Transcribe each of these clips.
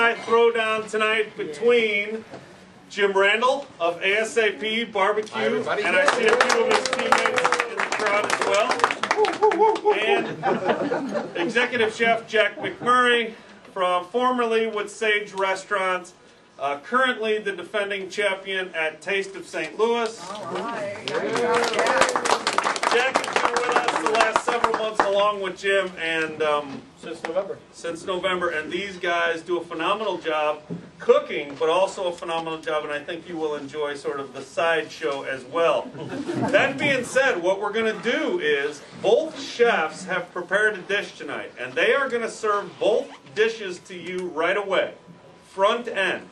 Throwdown tonight between Jim Randall of ASAP Barbecue, and I see a few of his teammates in the crowd as well, and Executive Chef Jack McMurray from formerly with Sage Restaurants, currently the defending champion at Taste of St. Louis. All right. Jack has been with us the last several months along with Jim, and since November, and these guys do a phenomenal job cooking, but also a phenomenal job, and I think you will enjoy sort of the sideshow as well. That being said, what we're going to do is both chefs have prepared a dish tonight, and they are going to serve both dishes to you right away, front end.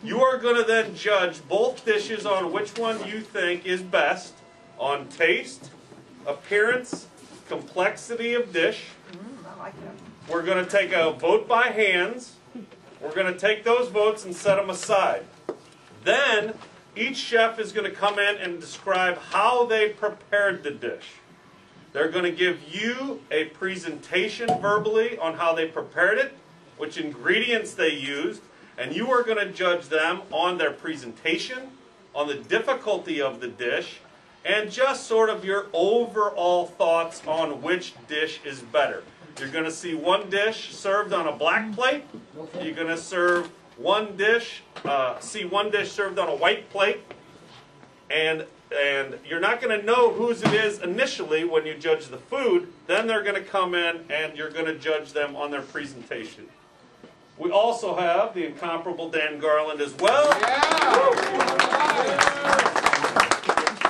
You are going to then judge both dishes on which one you think is best on taste, appearance, complexity of dish. We're going to take a vote by hands. We're going to take those votes and set them aside. Then each chef is going to come in and describe how they prepared the dish. They're going to give you a presentation verbally on how they prepared it, which ingredients they used, and you are going to judge them on their presentation, on the difficulty of the dish, and just sort of your overall thoughts on which dish is better. You're going to see one dish served on a black plate. You're going to serve one dish, see one dish served on a white plate. And you're not going to know whose it is initially when you judge the food. Then they're going to come in and you're going to judge them on their presentation. We also have the incomparable Dan Garland as well.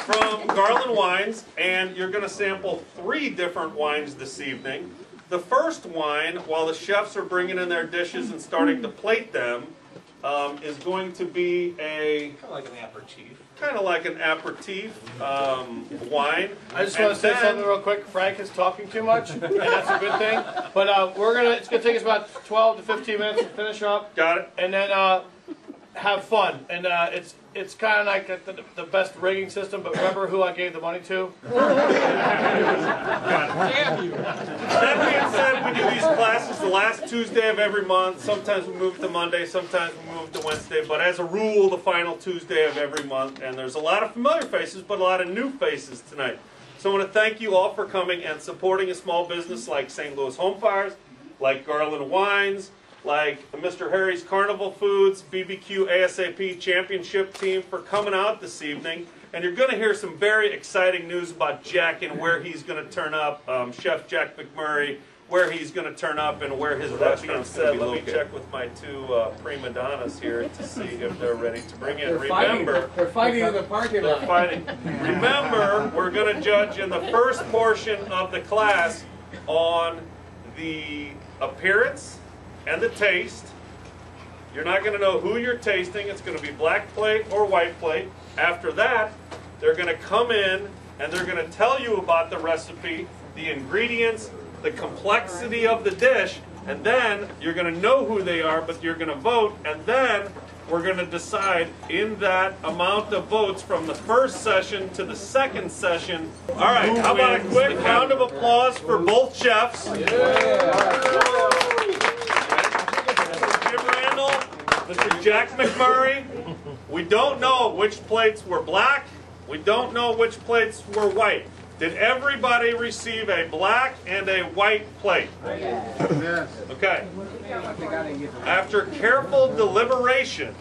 From Garland Wines, and you're going to sample 3 different wines this evening. The first wine, while the chefs are bringing in their dishes and starting to plate them, is going to be a kind of like an aperitif wine. I just want to say something real quick. Frank is talking too much, and that's a good thing. But it's gonna take us about 12 to 15 minutes to finish up. Got it. And then have fun. And it's kind of like the best rigging system. But remember who I gave the money to? Damn you. That being said, we do these classes the last Tuesday of every month. Sometimes we move to Monday, sometimes we move to Wednesday, but as a rule, the final Tuesday of every month. And there's a lot of familiar faces, but a lot of new faces tonight. So I want to thank you all for coming and supporting a small business like St. Louis Home Fires, like Garland Wines, like Mr. Harry's Carnival Foods, BBQ ASAP Championship team for coming out this evening. And you're going to hear some very exciting news about Jack and where he's going to turn up, Chef Jack McMurray, where he's going to turn up and where his restaurant's going to be located. Let me check with my 2 prima donnas here to see if they're ready to bring in. They're fighting in the parking lot. They're fighting. Remember, we're going to judge in the first portion of the class on the appearance and the taste. You're not going to know who you're tasting. It's going to be black plate or white plate. After that, they're going to come in and they're going to tell you about the recipe, the ingredients, the complexity of the dish, and then you're going to know who they are, but you're going to vote, and then we're going to decide in that amount of votes from the first session to the second session. All right, how about a quick round of applause for both chefs? Mr. Jack McMurray. We don't know which plates were black. We don't know which plates were white. Did everybody receive a black and a white plate? Yes. Okay. After careful deliberation,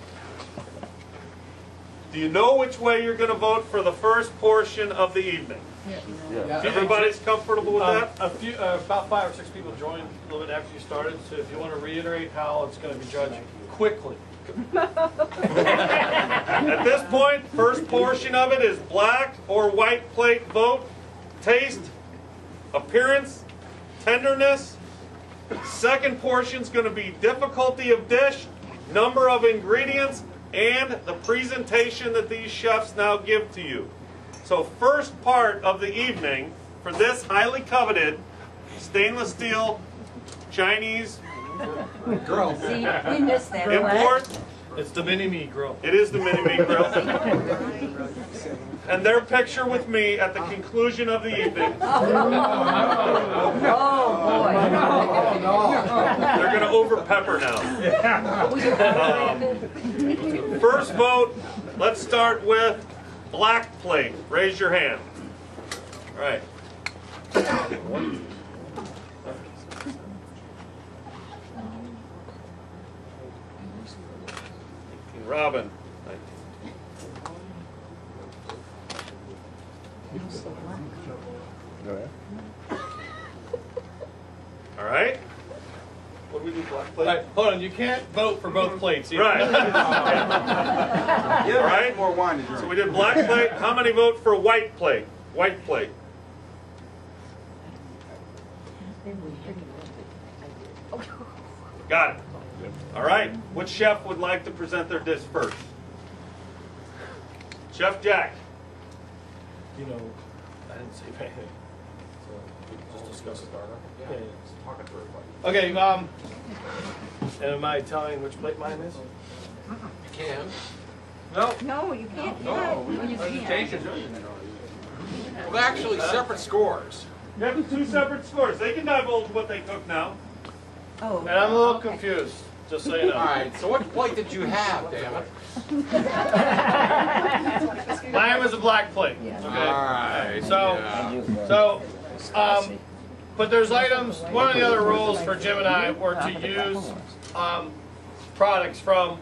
do you know which way you're going to vote for the first portion of the evening? Yeah. Everybody's comfortable with that? About 5 or 6 people joined a little bit after you started. So if you want to reiterate how it's going to be judged quickly. At this point, first portion of it is black or white plate vote. Taste, appearance, tenderness. Second portion is going to be difficulty of dish, number of ingredients, and the presentation that these chefs now give to you. So first part of the evening for this highly coveted stainless steel Chinese See, we missed that. import It's the mini-me grill. It is the mini-me grill. And their picture with me at the conclusion of the evening. They're going to over-pepper now. First vote, let's start with black plate. Raise your hand. All right. Robin. All right. What do we do, black plate? Right, hold on, you can't vote for both plates. Either. Right. All right. More wine to drink. So we did black plate. How many vote for white plate? White plate. Got it. All right. Which chef would like to present their dish first? Chef Jack. You know, I didn't say anything. So we just discuss it. Yeah. Talking to everybody. Okay, and am I telling which plate mine is? You can. No. No, you can't. No, you can't. Well, they're actually separate scores. You have two separate scores. They can divulge what they cook now. Oh. And I'm a little okay. confused, just so you know. All right, so what plate did you have, damn it? Mine was a black plate. Okay. All right. So, but there's items, one of the other rules for Jim and I were to use products from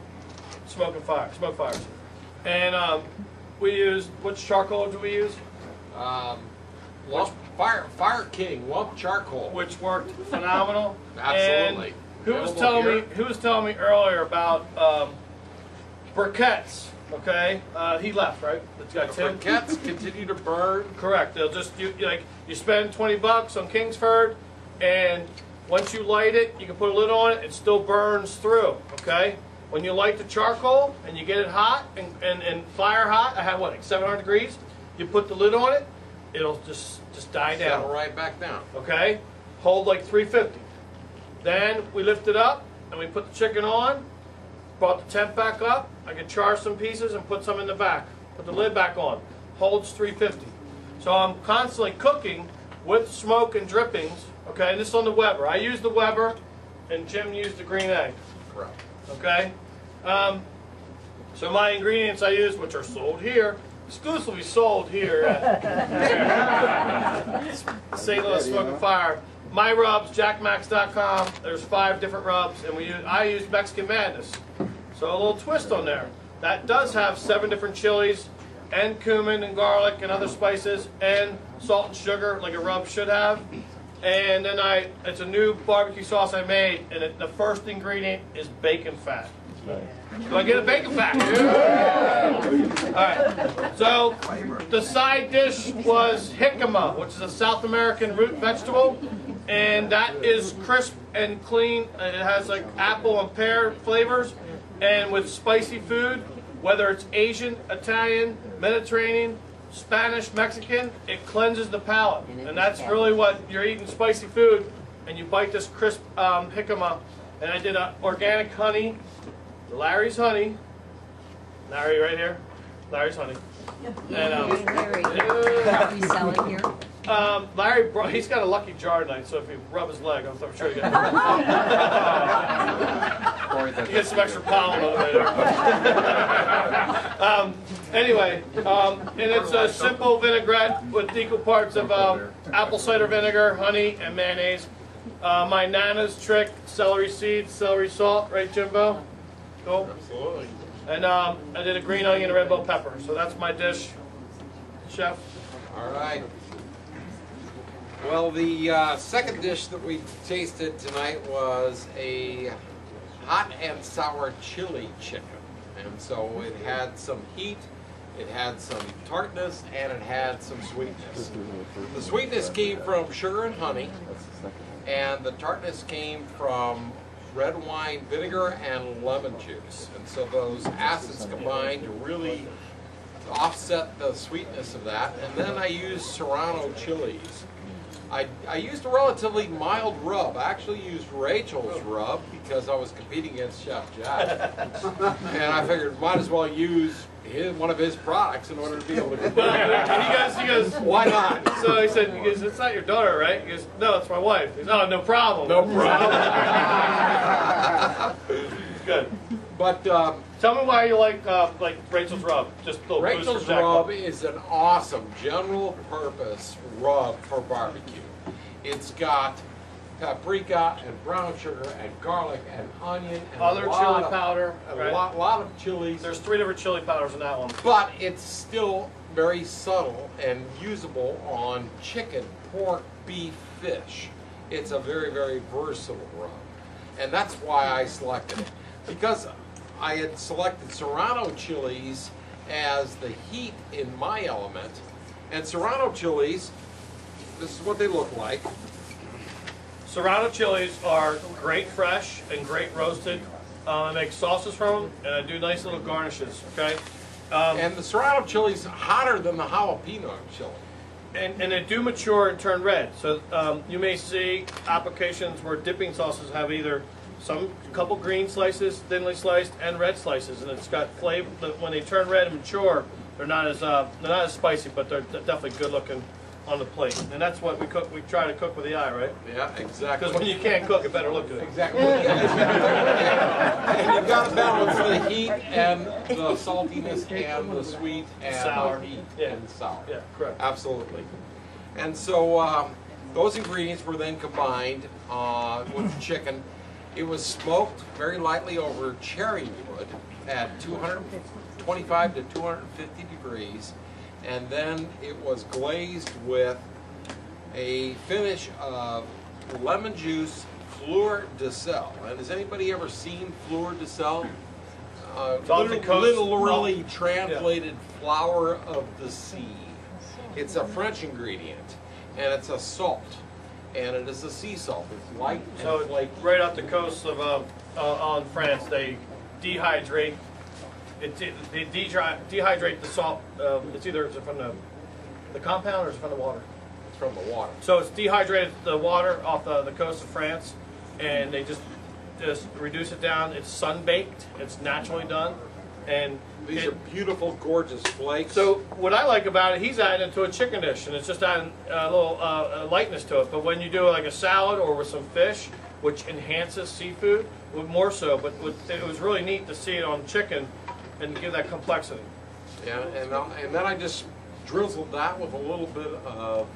smoke fires. And we used, which charcoal do we use? Fire King, lump charcoal. Which worked phenomenal. Absolutely. And who was telling me earlier about briquettes? Okay, he left, right? It's got The Tim. briquettes continue to burn. Correct. They'll just you spend $20 on Kingsford, and once you light it, you can put a lid on it. It still burns through. Okay. When you light the charcoal and you get it hot and fire hot, I have what, like 700 degrees. You put the lid on it, it'll just die down. Settle right back down. Okay. Hold like 350. Then we lift it up and we put the chicken on. Brought the temp back up. I can char some pieces and put some in the back. Put the lid back on. Holds 350. So I'm constantly cooking with smoke and drippings. Okay, and this is on the Weber. I use the Weber, and Jim used the green egg. Correct. Okay. So my ingredients I use, which are sold here, exclusively sold here at St. Louis Smoke and Fire. My rubs, jackmax.com. There's 5 different rubs, and I use Mexican Madness. So a little twist on there. That does have 7 different chilies, and cumin and garlic and other spices, and salt and sugar like a rub should have. And then it's a new barbecue sauce I made, and the first ingredient is bacon fat. Do I get a bacon fat? Yeah. All right. So the side dish was jicama, which is a South American root vegetable, and that is crisp and clean. It has like apple and pear flavors, and with spicy food, whether it's Asian, Italian, Mediterranean, Spanish, Mexican, it cleanses the palate, and that's really what you're eating, spicy food, and you bite this crisp jicama. And I did organic honey. Larry's honey. Larry right here. Larry's honey. And Larry, we sell it here. Larry, he's got a lucky jar tonight, so if you rub his leg, I'm sure you get you get some extra pollen on it later. Anyway, and it's a simple vinaigrette with equal parts of apple cider vinegar, honey, and mayonnaise. My Nana's trick, celery seeds, celery salt, right, Jimbo? Cool. Absolutely. And I did a green onion and red bell pepper. So that's my dish, Chef. All right. Well, the second dish that we tasted tonight was a hot and sour chili chicken. And so it had some heat, it had some tartness, and it had some sweetness. The sweetness came from sugar and honey, and the tartness came from red wine vinegar and lemon juice. And so those acids combined to really offset the sweetness of that. And then I used Serrano chilies. I used a relatively mild rub. I actually used Rachel's rub because I was competing against Chef Jack. And I figured might as well use one of his products in order to be able to compete. He goes, Why not? so he said, it's not your daughter, right? He goes, no, it's my wife. He goes, oh, no problem. No problem. Good. But Tell me why you like Rachel's rub. Just a little boost Rachel's for Jack. rub is an awesome general purpose rub for barbecue. It's got paprika and brown sugar and garlic and onion and Other chili powder. a Right. lot of chilies. There's 3 different chili powders in that one. But it's still very subtle and usable on chicken, pork, beef, fish. It's a very, very versatile rub. And that's why I selected it. Because I had selected Serrano chilies as the heat in my element. And Serrano chilies, this is what they look like. Serrano chilies are great fresh and great roasted. I make sauces from them, and I do nice little garnishes, okay? And the Serrano chilies hotter than the jalapeno chili. And they do mature and turn red. So you may see applications where dipping sauces have either couple green slices, thinly sliced, and red slices, and it's got flavor. When they turn red and mature, they're not as spicy, but they're definitely good looking on the plate. And that's what we cook. We try to cook with the eye, right? Yeah, exactly. Because when you can't cook, it better look good. Exactly. And you've got to balance the heat and the saltiness and the sweet and Sour. the heat Yeah. and sour. Yeah, correct. Absolutely. And so those ingredients were then combined with the chicken. It was smoked very lightly over cherry wood at 225 to 250 degrees. And then it was glazed with a finish of lemon juice fleur de sel. And has anybody ever seen fleur de sel? Literally translated flower of the sea. It's a French ingredient, and it's a salt, and it is a sea salt. It's light and So flaky. right off the coast of on France, they dehydrate. They dehydrate the salt. It's either from the compound or it's from the water. It's from the water. So it's dehydrated the water off the coast of France, and they just reduce it down. It's sun baked. It's naturally done, and These are beautiful, gorgeous flakes. so what I like about it, he's adding it to a chicken dish, and it's just adding a little lightness to it. But when you do like a salad or with some fish, which enhances seafood, more so. But it was really neat to see it on chicken and give that complexity. Yeah, and then I just drizzled that with a little bit of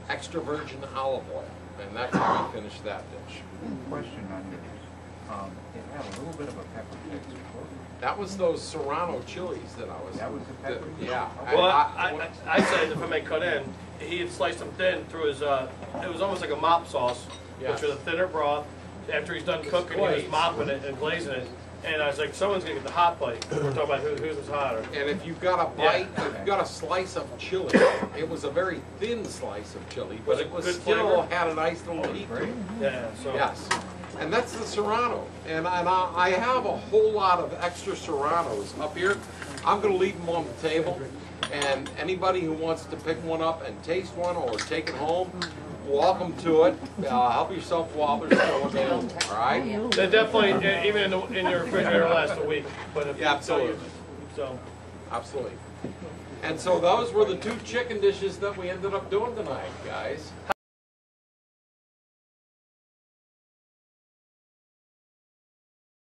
extra virgin olive oil, and that's how I finished that dish. Question on yours. It had a little bit of a pepper taste. That was those Serrano chilies that I was. That was the pepper? Yeah. Well, I said if I may cut in, he had sliced them thin through his. It was almost like a mop sauce, Yes. which was a thinner broth. After he's done cooking, he was glazed. mopping it and glazing it. And I was like, someone's gonna get the hot plate. We're talking about who's was hotter. And if you've got a bite, if you've got a slice of chili, it was a very thin slice of chili, but Was it it was good still flavor? had a nice little heat to it. Yeah. So. Yes. And that's the Serrano. And I have a whole lot of extra Serranos up here. I'm going to leave them on the table. And anybody who wants to pick one up and taste one or take it home, welcome to it. Help yourself while they're still available. All right? They definitely, even in your refrigerator, last a week. But if Yeah, absolutely. So. Absolutely. And so those were the 2 chicken dishes that we ended up doing tonight, guys.